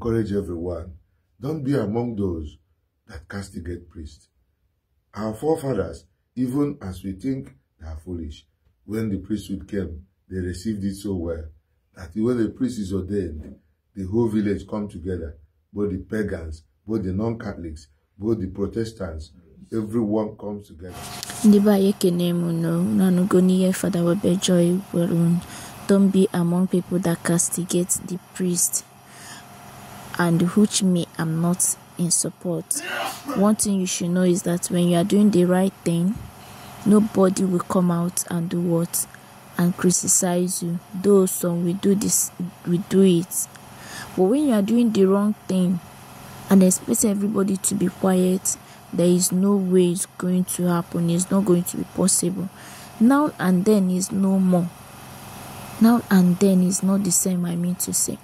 encourage everyone, don't be among those that castigate priests. Our forefathers, even as we think they are foolish, when the priesthood came, they received it so well that when the priest is ordained, the whole village come together, both the pagans, both the non-Catholics, both the Protestants, everyone comes together. Don't be among people that castigate the priest, and which me, I'm not in support. One thing you should know is that when you are doing the right thing, nobody will come out and do what? And criticize you. Though some will do this, we do it. But when you are doing the wrong thing and expect everybody to be quiet, there is no way it's going to happen. It's not going to be possible. Now and then is no more. Now and then is not the same, I mean to say.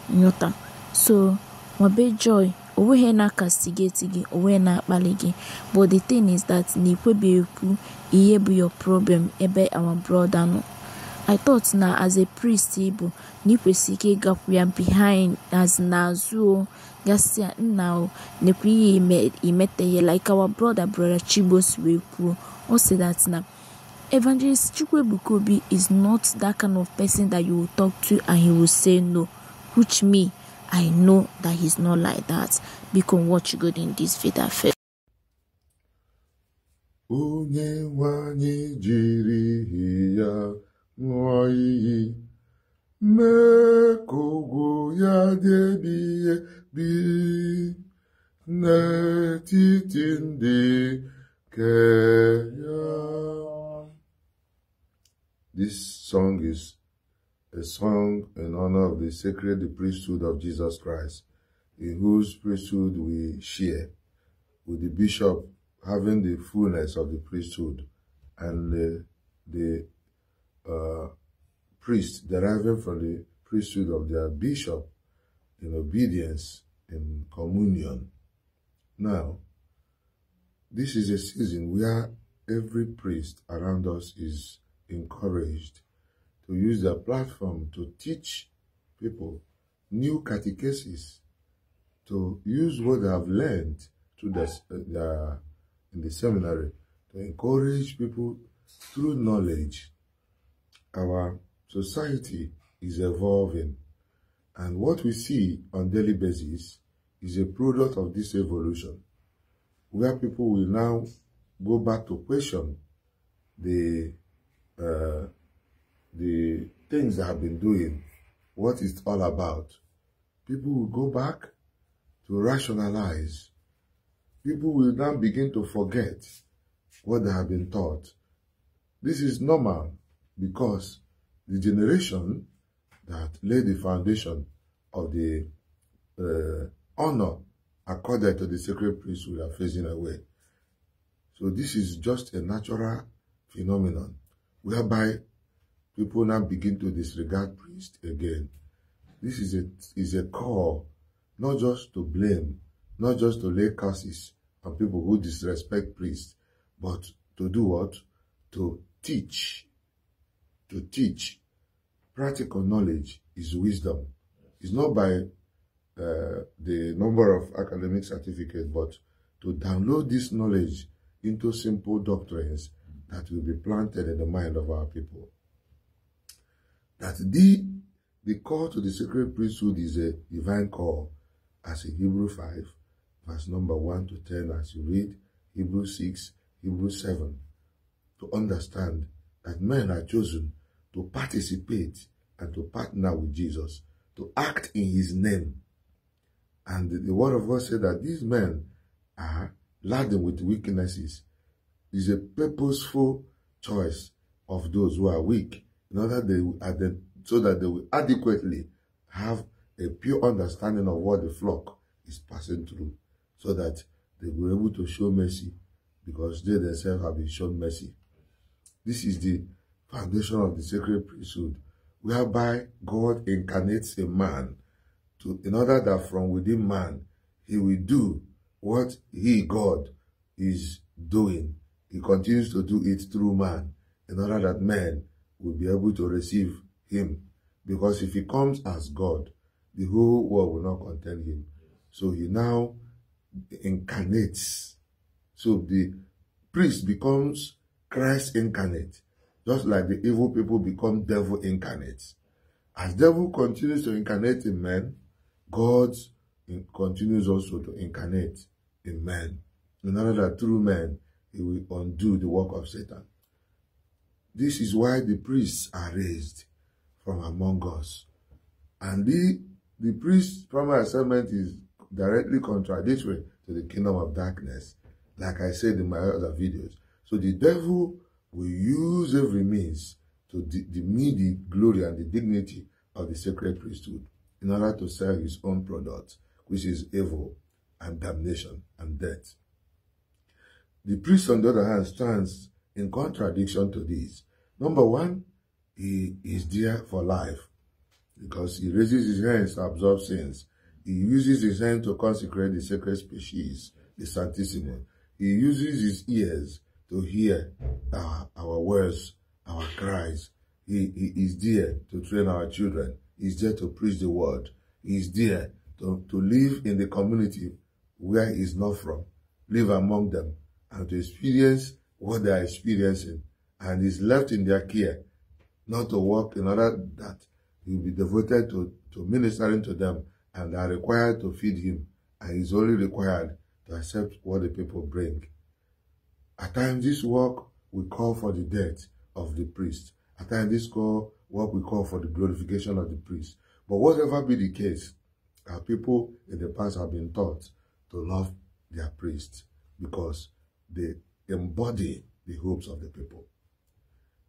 Nyota. So, wabe joy, owe na castigate gi, owe na baligi. But the thing is that nikwe be your problem, ebe our brother no. I thought now as a priest ibu, nikwe sike gap we are behind as nazu, gasia now, nikwe imete like our brother Chibos weku. Or say that now. Evangelist Chukwebukobi is not that kind of person that you will talk to and he will say no, which me, I know that he's not like that. Because what you got in this faith affair. Onye wanye jiri ya ṅụọ iyi, mee ka ugwu ya debie bi n'etiti ndị ke ya. This song is a song in honor of the sacred priesthood of Jesus Christ, in whose priesthood we share, with the bishop having the fullness of the priesthood and the priest deriving from the priesthood of their bishop in obedience, in communion. Now, this is a season where every priest around us is encouraged to use their platform to teach people new catechesis, to use what they have learned in the seminary, to encourage people through knowledge. Our society is evolving, and what we see on a daily basis is a product of this evolution, where people will now go back to question the things they have been doing, what it's all about. People will go back to rationalize. People will now begin to forget what they have been taught. This is normal because the generation that laid the foundation of the honor accorded to the sacred priesthood are phasing away. So this is just a natural phenomenon whereby people now begin to disregard priests again. This is a call not just to blame, not just to lay curses on people who disrespect priests, but to do what? To teach. To teach. Practical knowledge is wisdom. It's not by the number of academic certificates, but to download this knowledge into simple doctrines that will be planted in the mind of our people. That the call to the sacred priesthood is a divine call, as in Hebrews 5, verse number 1 to 10, as you read Hebrews 6, Hebrews 7, to understand that men are chosen to participate and to partner with Jesus, to act in his name. And the word of God said that these men are laden with weaknesses. It's a purposeful choice of those who are weak, in order so that they will adequately have a pure understanding of what the flock is passing through, so that they will be able to show mercy, because they themselves have been shown mercy. This is the foundation of the sacred priesthood, whereby God incarnates a man in order that from within man he will do what he, God, is doing. He continues to do it through man, in order that man will be able to receive him. Because if he comes as God, the whole world will not contain him. So he now incarnates. So the priest becomes Christ incarnate, just like the evil people become devil incarnates. As devil continues to incarnate in men, God continues also to incarnate in men, in order that through men he will undo the work of Satan. This is why the priests are raised from among us. And the priest's primary assignment is directly contradictory to the kingdom of darkness, like I said in my other videos. So the devil will use every means to demean the glory and the dignity of the sacred priesthood in order to sell his own product, which is evil and damnation and death. The priest, on the other hand, stands in contradiction to these. Number one, he is there for life because he raises his hands to absorb sins. He uses his hand to consecrate the sacred species, the Santissimum. He uses his ears to hear our words, our cries. He is there to train our children. He is there to preach the word. He is there to live in the community where he is not from, live among them, and to experience what they are experiencing. And is left in their care, not to work in order that he will be devoted to ministering to them, and are required to feed him, and is only required to accept what the people bring. At times, this work will call for the death of the priest. At times, this work will call for the glorification of the priest. But whatever be the case, our people in the past have been taught to love their priests because they embody the hopes of the people.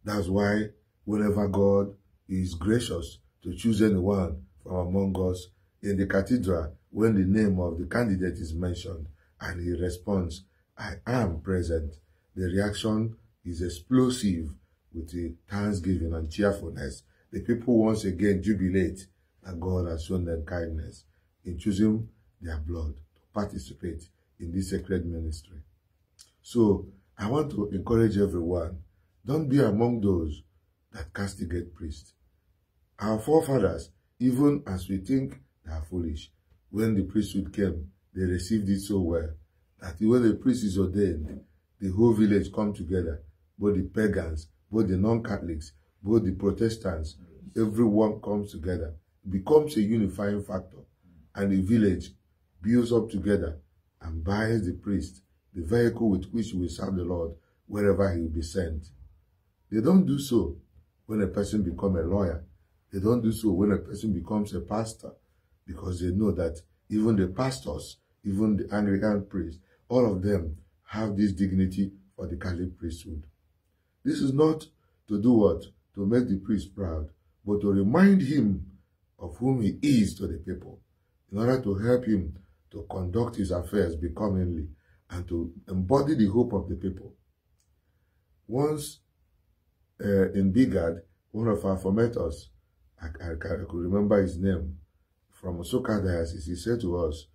That's why whenever God is gracious to choose anyone from among us in the cathedral, when the name of the candidate is mentioned and he responds, "I am present," the reaction is explosive with the thanksgiving and cheerfulness. The people once again jubilate that God has shown them kindness in choosing their blood to participate in this sacred ministry. So I want to encourage everyone, don't be among those that castigate priests. Our forefathers, even as we think they are foolish, when the priesthood came, they received it so well that when the priest is ordained, the whole village come together, both the pagans, both the non-Catholics, both the Protestants, everyone comes together, becomes a unifying factor, and the village builds up together and buys the priest the vehicle with which he will serve the Lord wherever he will be sent. They don't do so when a person becomes a lawyer. They don't do so when a person becomes a pastor, because they know that even the pastors, even the Anglican priests, all of them have this dignity for the Catholic priesthood. This is not to do what? To make the priest proud, but to remind him of whom he is to the people, in order to help him to conduct his affairs becomingly and to embody the hope of the people. Once in Bigad, one of our formators, I could remember his name, from Osoka Diocese, he said to us,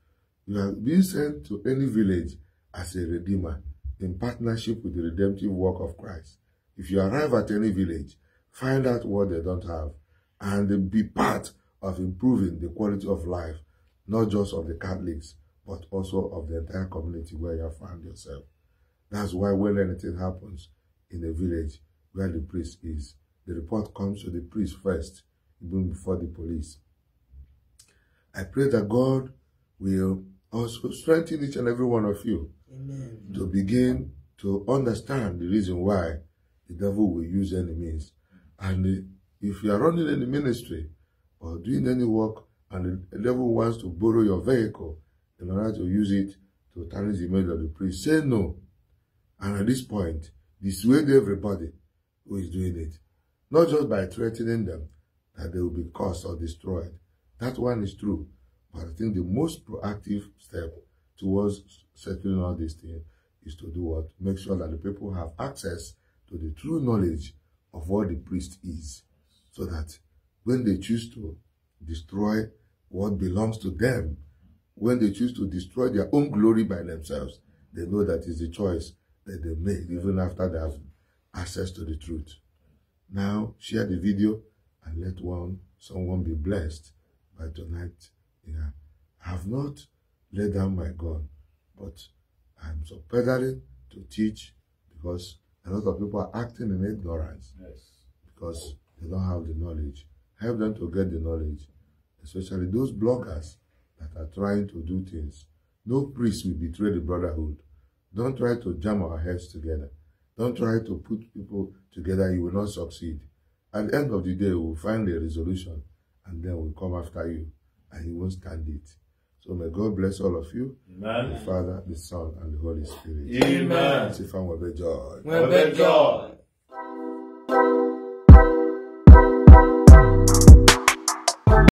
"You are being sent to any village as a redeemer in partnership with the redemptive work of Christ. If you arrive at any village, find out what they don't have and be part of improving the quality of life, not just of the Catholics, but also of the entire community where you have found yourself." That's why when anything happens in a village where the priest is, the report comes to the priest first, even before the police. I pray that God will also strengthen each and every one of you. Amen. To begin to understand the reason why the devil will use any means. And if you are running any ministry or doing any work and the devil wants to borrow your vehicle in order to use it to tarnish the image of the priest, say no. And at this point, dissuade everybody who is doing it. Not just by threatening them that they will be cursed or destroyed. That one is true. But I think the most proactive step towards settling all these things is to do what? Make sure that the people have access to the true knowledge of what the priest is. So that when they choose to destroy what belongs to them, when they choose to destroy their own glory by themselves, they know that it's the choice that they made even after they have access to the truth. Now, share the video and let someone be blessed by tonight. Yeah. I have not laid down my gun, but I'm so pedaling to teach, because a lot of people are acting in ignorance. Yes. Because they don't have the knowledge. Help them to get the knowledge, especially those bloggers that are trying to do things. No priest will betray the brotherhood. Don't try to jam our heads together. Don't try to put people together. You will not succeed. At the end of the day, we'll find a resolution, and then we'll come after you, and you won't stand it. So may God bless all of you. Amen. The Father, the Son, and the Holy Spirit. Amen. Say, "We're joy." We're joy.